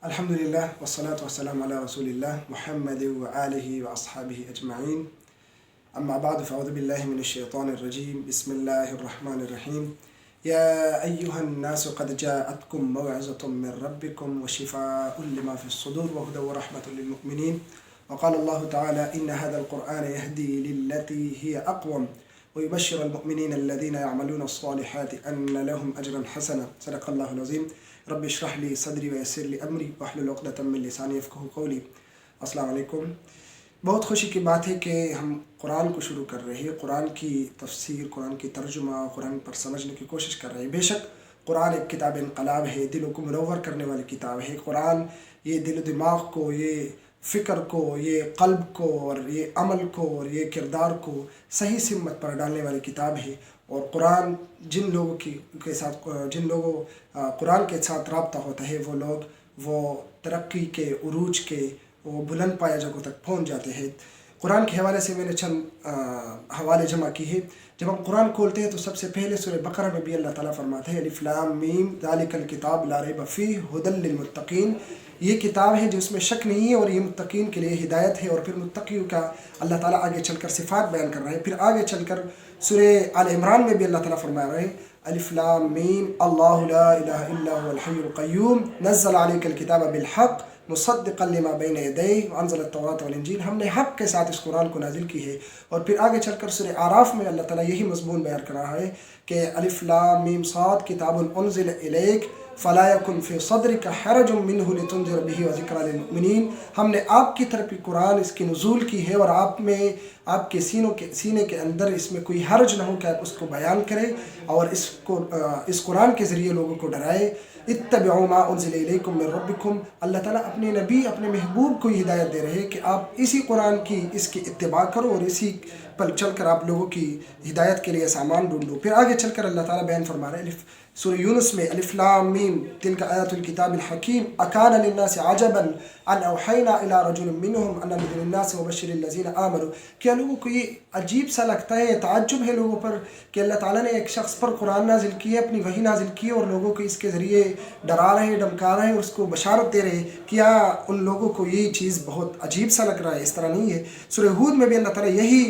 الحمد لله والصلاة والسلام على رسول الله محمد وآله وأصحابه أجمعين. أما بعد فأعوذ بالله من الشيطان الرجيم. بسم الله الرحمن الرحيم. يا أيها الناس قد جاءتكم موعظة من ربكم وشفاء لما في الصدور وهدى ورحمة للمؤمنين. وقال الله تعالى إن هذا القرآن يهدي للتي هي أقوم ويبشر المؤمنين الذين يعملون الصالحات أن لهم أجرا حسنا. صدق الله العظيم. رب اشرح لي صدری ویسر لی امری واحلل عقدۃ من لسانی یفقہوا قولی. السلام علیکم. بہت خوشی کی بات ہے کہ ہم قرآن کو شروع کر رہے ہیں، قرآن کی تفسیر، قرآن کی ترجمہ، قرآن پر سمجھنے کی کوشش کر رہے ہیں. بے شک قرآن ایک کتاب انقلاب ہے، دلوں کو منور کرنے والی کتاب ہے. قرآن یہ دل و دماغ کو، یہ فکر کو، یہ قلب کو اور یہ عمل کو اور یہ کردار کو صحیح سمت پر ڈالنے والی کتاب ہے. اور قرآن جن لوگوں جن لوگوں قرآن کے ساتھ رابطہ ہوتا ہے وہ ترقی کے، عروج کے، وہ بلند پایہ جگہوں تک پہنچ جاتے ہیں. قرآن کے حوالے سے میں نے چند حوالے جمع کی ہے. جب ہم قرآن کھولتے ہیں تو سب سے پہلے سورہ بقرہ میں بھی اللہ تعالیٰ فرماتے ہیں الف لام میم ذالک الکتاب لا ریب فیہ ھدی للمتقین. یہ کتاب ہے جس میں شک نہیں ہے اور یہ متقین کے لیے ہدایت ہے. اور پھر متقیوں کا اللہ تعالیٰ آگے چل کر صفات بیان کر رہے ہیں. پھر آگے چل کر سورہ آل عمران میں بھی اللہ تعالیٰ فرما رہے ہیں الف لام میم اللہ لا الہ الا هو الحی القیوم نزل علیک الکتاب بالحق مصدقا لما بین یدیہ وانزل التوراۃ والانجیل. ہم نے حق کے ساتھ اس قرآن کو نازل کی ہے. اور پھر آگے چل کر سورہ اعراف میں اللہ تعالیٰ یہی مضمون بیان کر رہا ہے کہ الف لام میم صاد کتاب انزل الیک فلا یکن فی صدرک حرج منہ لتنذر بہ وذکری للمؤمنین. ہم نے آپ کی طرف قرآن اس کی نزول کی ہے اور آپ کے سینے کے اندر اس میں کوئی حرج نہ ہو کہ آپ اس کو بیان کریں اور اس قرآن کے ذریعے لوگوں کو ڈرائے. اتبعوا ما انزل الیکم من ربکم. اللہ تعالیٰ اپنے نبی، اپنے محبوب کو ہدایت دے رہے ہیں کہ آپ اسی قرآن کی اس کی اتباع کرو اور اسی پر چل کر آپ لوگوں کی ہدایت کے لیے سامان ڈھونڈو. پھر آگے چل کر اللہ تعالیٰ بیان فرما رہے ہیں سورہ یونس میں الف لام میم تلک آیات الکتاب الحکیم اکان للناس عجبا ان اوحینا الی رجل منہم ان انذر الناس وبشر الذین آمنوا. کیا لوگوں کو یہ عجیب سا لگتا ہے، تعجب ہے لوگوں پر کہ اللہ تعالیٰ نے ایک شخص پر قرآن نازل کی ہے، اپنی وحی نازل کی ہے اور لوگوں کو اس کے ذریعے ڈرا رہے ہیں، دھمکا رہے ہیں اور اس کو بشارت دے رہے ہیں. کیا ان لوگوں کو یہ چیز بہت عجیب سا لگ رہا ہے؟ اس طرح نہیں ہے. سورہ ہود میں بھی اللہ تعالیٰ یہی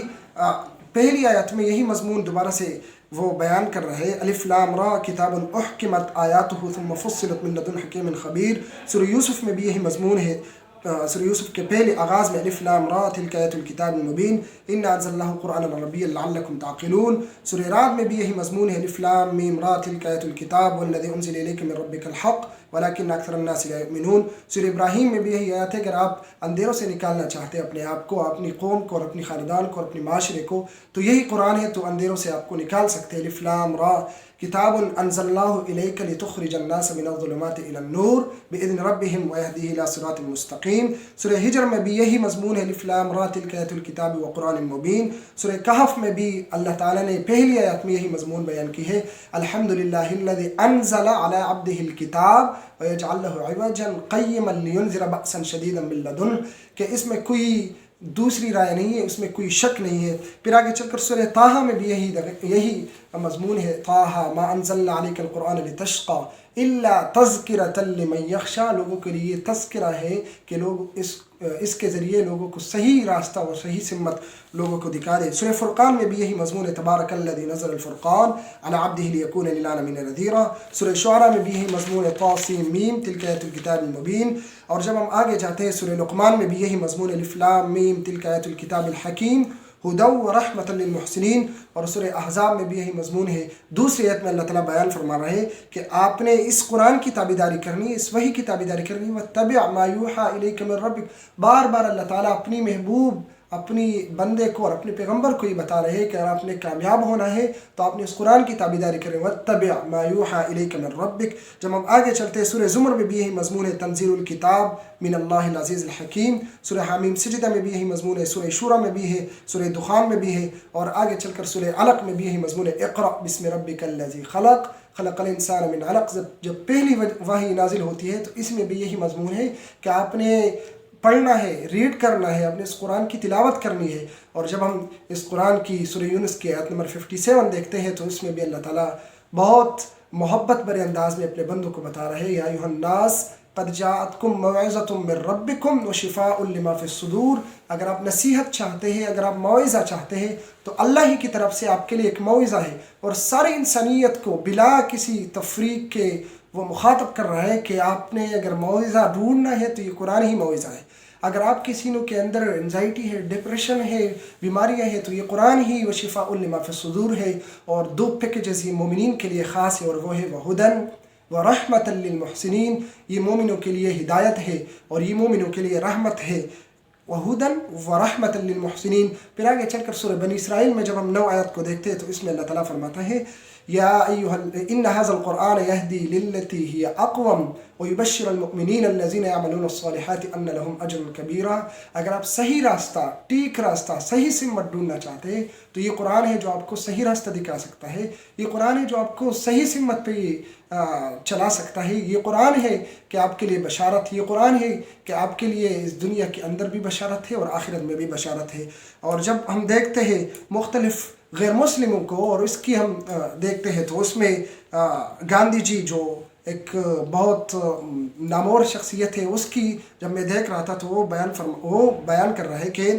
پہلی آیت میں یہی مضمون دوبارہ سے وہ بیان کر رہے ہیں الف لام را کتاب احکمت آیاتہ ثم فصلت من لدن حکیم خبیر. سورہ یوسف میں بھی یہی مضمون ہے. سورہ یوسف کے پہلے آغاز میں الف لام را تلک آیات الکتاب المبین انا انزلناہ قرآنا عربیا لعلکم تعقلون. سورہ رعد میں بھی یہی مضمون ہے الف لام میم را تلک آیات الکتاب والذی انزل الیک من ربک الحق ولکن اکثر الناس لا یؤمنون. سورہ ابراہیم میں بھی یہی آیت ہے کہ اگر آپ اندھیروں سے نکالنا چاہتے ہیں اپنے آپ کو، اپنی قوم کو اور اپنی خاندان کو اور اپنے معاشرے کو، تو یہی قرآن ہے تو اندھیروں سے آپ کو نکال سکتے ہیں. الف لام را کتاب انزلناہ الیک لتخرج الناس من الظلمات الی النور باذن ربهم ویہدیہ الی صراط مستقیم. سورہ ہجر میں بھی یہی مضمون ہے الف لام را تلک آیات الکتاب وقرآن مبین. سورہ کہف میں بھی اللہ تعالیٰ نے پہلی آیت میں یہی مضمون بیان کی ہے الحمدللہ الذی انزل علی عبدہ الکتاب ویجعلہ عوجا قیما لینذر بأسا شدیدا من لدنہ. کہ اس میں کوئی دوسری رائے نہیں ہے، اس میں کوئی شک نہیں ہے. پھر آگے چل کر سورہ طٰہٰ میں بھی یہی مضمون ہے طٰہٰ ما انزلنا علیک القرآن لتشقی الا تذکرۃ لمن یخشی. لوگوں کے لیے تذکرہ ہے کہ لوگ اس کے ذریعے لوگوں کو صحیح راستہ اور صحیح سمت لوگوں کو دکھا دے. سورہ فرقان میں بھی یہی مضمون ہے تبارک الذی نزل الفرقان علی عبدہ لیکون للعالمین نذیرا. سورہ شعراء میں بھی یہی مضمون ہے طاسیم میم تلک آیات الکتاب المبین. اور جب ہم آگے جاتے ہیں سورہ لقمان میں بھی یہی مضمون ہے الف لام میم تلک آیات الکتاب الحکیم ہدی ورحمۃ للمحسنین. اور سورہ احزاب میں بھی یہی مضمون ہے. دوسری آیت میں اللہ تعالیٰ بیان فرما رہے ہیں کہ آپ نے اس قرآن کی تابعداری کرنی ہے، اس وحی کی تابعداری کرنی ہے. واتبع ما یوحی الیک من ربک. بار بار اللہ تعالیٰ اپنی محبوب، اپنی بندے کو اور اپنے پیغمبر کو یہ بتا رہے ہیں کہ اگر آپ نے کامیاب ہونا ہے تو آپ نے اس قرآن کی تابعداری کریں. واتبع ما یوحی الیک من ربک. جب ہم آگے چلتے ہیں سورہ زمر میں بھی یہی مضمون ہے تنزیل الکتاب من اللہ العزیز الحکیم. سورہ حامیم سجدہ میں بھی یہی مضمون ہے. سورہ شورى میں بھی ہے. سورہ دخان میں بھی ہے. اور آگے چل کر سورہ علق میں بھی یہی مضمون ہے اقرأ بسم ربک الذی خلق خلق الانسان من علق. جب پہلی وحی نازل ہوتی ہے تو اس میں بھی یہی مضمون ہے کہ آپ نے پڑھنا ہے، ریڈ کرنا ہے، اپنے اس قرآن کی تلاوت کرنی ہے. اور جب ہم اس قرآن کی سورہ یونس کی آیت نمبر 57 دیکھتے ہیں تو اس میں بھی اللہ تعالیٰ بہت محبت برے انداز میں اپنے بندوں کو بتا رہے ہیں یا ایھا الناس قد جاءتکم موعظۃ من ربکم وشفاء لما فی الصدور. اگر آپ نصیحت چاہتے ہیں، اگر آپ موعظہ چاہتے ہیں تو اللہ ہی کی طرف سے آپ کے لیے ایک موعظہ ہے، اور ساری انسانیت کو بلا کسی تفریق کے وہ مخاطب کر رہا ہے کہ آپ نے اگر موعظہ ڈھونڈنا ہے تو یہ قرآن ہی موعظہ ہے. اگر آپ کے سینوں کے اندر انزائٹی ہے، ڈپریشن ہے، بیماریاں ہیں، تو یہ قرآن ہی وشفاء لما فی الصدور ہے. اور دو پیکیجز یہ مومنین کے لیے خاص ہے، اور وہ ہے وہدن ورحمۃ للمحسنین. یہ مومنوں کے لیے ہدایت ہے اور یہ مومنوں کے لیے رحمت ہے. وہدن ورحمۃ للمحسنین. پھر آگے چل کر سورہ بنی اسرائیل میں جب ہم 9 آیت کو دیکھتے ہیں تو اس میں اللہ تعالیٰ فرماتا ہے یا ان هذا القرآن يهدي للتي هي اقوم ويبشر المؤمنین الذين يعملون الصالحات ان لهم اجرا کبیرا. اگر آپ صحیح راستہ، ٹھیک راستہ، صحیح سمت ڈھونڈنا چاہتے ہیں تو یہ قرآن ہے جو آپ کو صحیح راستہ دکھا سکتا ہے. یہ قرآن ہے جو آپ کو صحیح سمت پہ چلا سکتا ہے. یہ قرآن ہے کہ آپ کے لیے بشارت. یہ قرآن ہے کہ آپ کے لیے اس دنیا کے اندر بھی بشارت ہے اور آخرت میں بھی بشارت ہے. اور جب ہم دیکھتے ہیں مختلف غیر مسلموں کو اور اس کی ہم دیکھتے ہیں تو اس میں گاندھی جی جو ایک بہت نامور شخصیت ہے، اس کی جب میں دیکھ رہا تھا تو وہ بیان کر رہا ہے کہ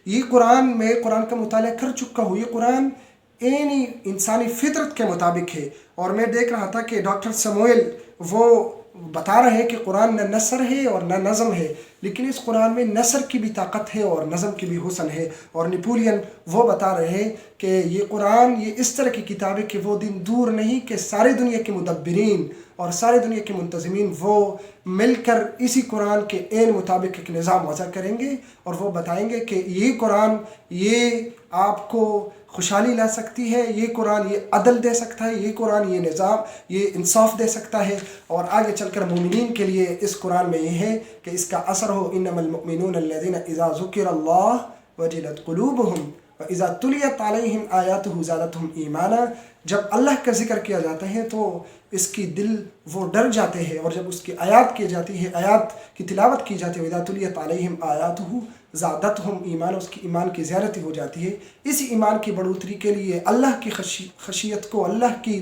یہ قرآن میں قرآن کا مطالعہ کر چکا ہوں، یہ قرآن انسانی فطرت کے مطابق ہے. اور میں دیکھ رہا تھا کہ ڈاکٹر سموئل وہ بتا رہے ہیں کہ قرآن نہ نثر ہے اور نہ نظم ہے، لیکن اس قرآن میں نثر کی بھی طاقت ہے اور نظم کی بھی حسن ہے. اور نیپولین وہ بتا رہے ہیں کہ یہ قرآن یہ اس طرح کی کتاب ہے کہ وہ دن دور نہیں کہ ساری دنیا کے مدبرین اور ساری دنیا کے منتظمین وہ مل کر اسی قرآن کے عین مطابق ایک نظام وضع کریں گے اور وہ بتائیں گے کہ یہ قرآن یہ آپ کو خوشحالی لا سکتی ہے، یہ قرآن یہ عدل دے سکتا ہے، یہ قرآن یہ نظام یہ انصاف دے سکتا ہے. اور آگے چل کر مومنین کے لیے اس قرآن میں یہ ہے کہ اس کا اثر ہو انما المؤمنون الذین اذا ذکر اللہ وجلت قلوبہم واذا تلیت علیہم آیاتہ زادتہم ایمانا. جب اللہ کا ذکر کیا جاتا ہے تو اس کی دل وہ ڈر جاتے ہیں، اور جب اس کی آیات کی جاتی ہے، آیات کی تلاوت کی جاتی ہے وَإِذَا تُلِيَتْ عَلَيْهِمْ آيَاتُهُ زَادَتْهُمْ ایمان، اس کی ایمان کی زیادتی ہو جاتی ہے. اسی ایمان کی بڑھوتری کے لیے اللہ کی خشیت کو، اللہ کی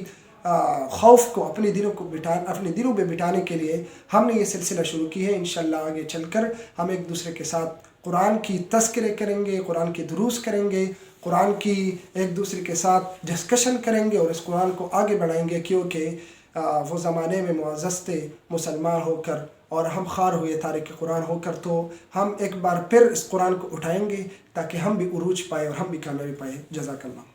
خوف کو اپنے دلوں پہ بٹھانے کے لیے ہم نے یہ سلسلہ شروع کی ہے. انشاءاللہ آگے چل کر ہم ایک دوسرے کے ساتھ قرآن کی تذکرے کریں گے، قرآن کے دروس کریں گے، قرآن کی ایک دوسرے کے ساتھ ڈسکشن کریں گے اور اس قرآن کو آگے بڑھائیں گے، کیونکہ وہ زمانے میں معزز تھے مسلمان ہو کر اور ہم خوار ہوئے تارک قرآن ہو کر. تو ہم ایک بار پھر اس قرآن کو اٹھائیں گے تاکہ ہم بھی عروج پائے اور ہم بھی کامیابی پائے. جزاک اللہ.